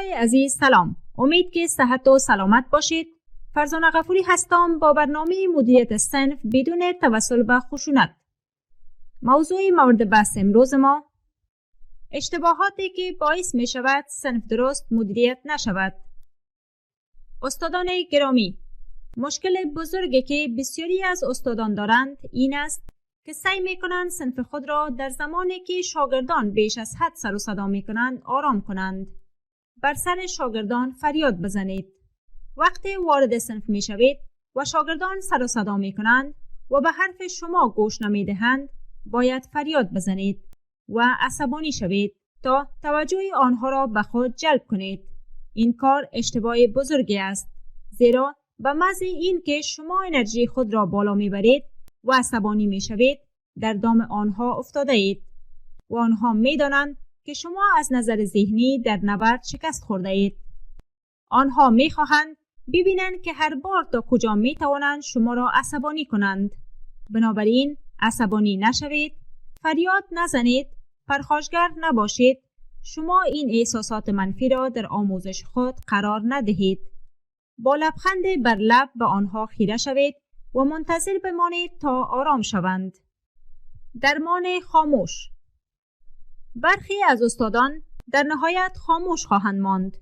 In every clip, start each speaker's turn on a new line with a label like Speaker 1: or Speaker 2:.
Speaker 1: دوستای عزیز سلام. امید که صحت و سلامت باشید. فرزانه غفوری هستم با برنامه مدیریت صنف بدون توسل به خشونت. موضوع مورد بحث امروز ما اشتباهاتی که باعث می شود صنف درست مدیریت نشود. استادان گرامی، مشکل بزرگی که بسیاری از استادان دارند این است که سعی می کنند صنف خود را در زمانی که شاگردان بیش از حد سر و صدا می کنند آرام کنند. بر سر شاگردان فریاد بزنید. وقتی وارد صنف می شوید و شاگردان سر و صدا می کنند و به حرف شما گوش نمی دهند، باید فریاد بزنید و عصبانی شوید تا توجه آنها را به خود جلب کنید. این کار اشتباه بزرگی است، زیرا به محض این که شما انرژی خود را بالا می برید و عصبانی می شوید، در دام آنها افتاده اید و آنها می دانند که شما از نظر ذهنی در نبرد شکست خورده اید. آنها می خواهند ببینند که هر بار تا کجا می توانند شما را عصبانی کنند. بنابراین عصبانی نشوید، فریاد نزنید، پرخاشگر نباشید. شما این احساسات منفی را در آموزش خود قرار ندهید. با لبخند بر لب به آنها خیره شوید و منتظر بمانید تا آرام شوند. درمان خاموش. برخی از استادان در نهایت خاموش خواهند ماند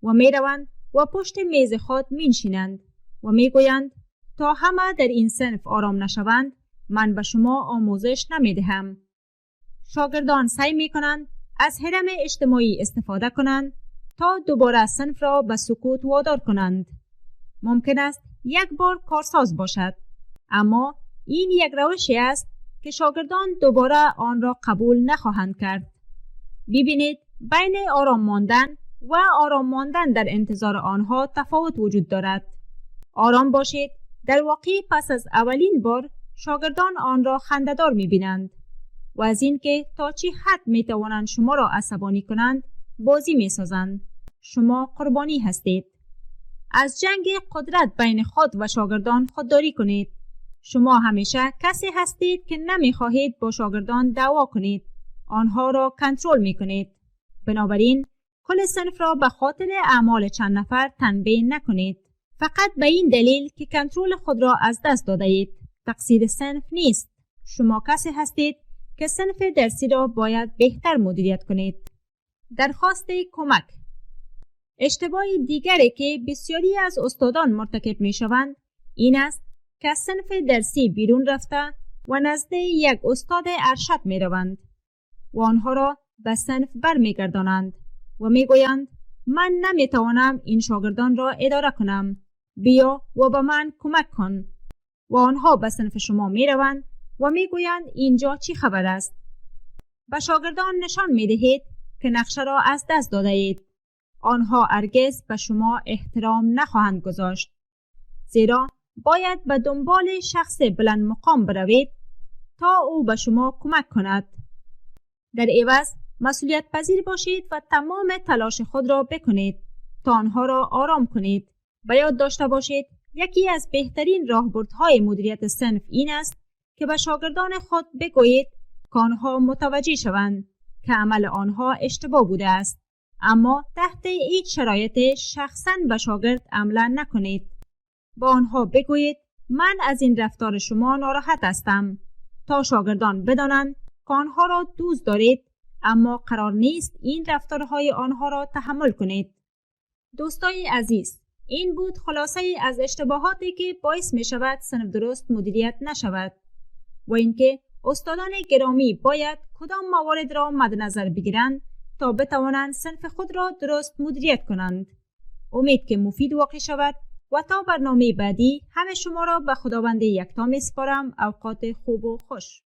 Speaker 1: و می روند و پشت میز خود می نشینند و می گویند تا همه در این صنف آرام نشوند من به شما آموزش نمی دهم. شاگردان سعی می کنند از هرم اجتماعی استفاده کنند تا دوباره صنف را به سکوت وادار کنند. ممکن است یک بار کارساز باشد، اما این یک روشی است که شاگردان دوباره آن را قبول نخواهند کرد. ببینید، بین آرام ماندن و آرام ماندن در انتظار آنها تفاوت وجود دارد. آرام باشید در واقع پس از اولین بار شاگردان آن را خنده‌دار می‌بینند و از اینکه تا چه حد می‌توانند شما را عصبانی کنند بازی می‌سازند. شما قربانی هستید. از جنگ قدرت بین خود و شاگردان خودداری کنید. شما همیشه کسی هستید که نمی‌خواهید با شاگردان دعوا کنید. آنها را کنترل می‌کنید. بنابراین کل صنف را به خاطر اعمال چند نفر تنبیه نکنید. فقط به این دلیل که کنترل خود را از دست داده اید. تقصیر صنف نیست. شما کسی هستید که صنف درسی را باید بهتر مدیریت کنید. درخواست کمک. اشتباه دیگری که بسیاری از استادان مرتکب می شوند این است که از صنف درسی بیرون رفته و نزد یک استاد ارشد می روند و آنها را به صنف بر می گردانند و می گویند من نمی توانم این شاگردان را اداره کنم، بیا و به من کمک کن. و آنها به صنف شما می روند و می گویند اینجا چی خبر است. به شاگردان نشان می دهید که نقشه را از دست داده اید. آنها هرگز به شما احترام نخواهند گذاشت، زیرا باید به دنبال شخص بلند مقام بروید تا او به شما کمک کند. در عوض مسئولیت پذیر باشید و تمام تلاش خود را بکنید تا آنها را آرام کنید. و یاد داشته باشید یکی از بهترین راهبردهای مدیریت صنف این است که به شاگردان خود بگویید که آنها متوجه شوند که عمل آنها اشتباه بوده است، اما تحت هیچ شرایط شخصاً به شاگرد عمل نکنید. با آنها بگویید من از این رفتار شما ناراحت هستم تا شاگردان بدانند که آنها را دوست دارید، اما قرار نیست این رفتارهای آنها را تحمل کنید. دوستای عزیز، این بود خلاصه از اشتباهاتی که باعث می شود صنف درست مدیریت نشود و اینکه استادان گرامی باید کدام موارد را مد نظر بگیرند تا بتوانند صنف خود را درست مدیریت کنند. امید که مفید واقع شود و تا برنامه بعدی همه شما را به خداوند یکتا می‌سپارم. اوقات خوب و خوش.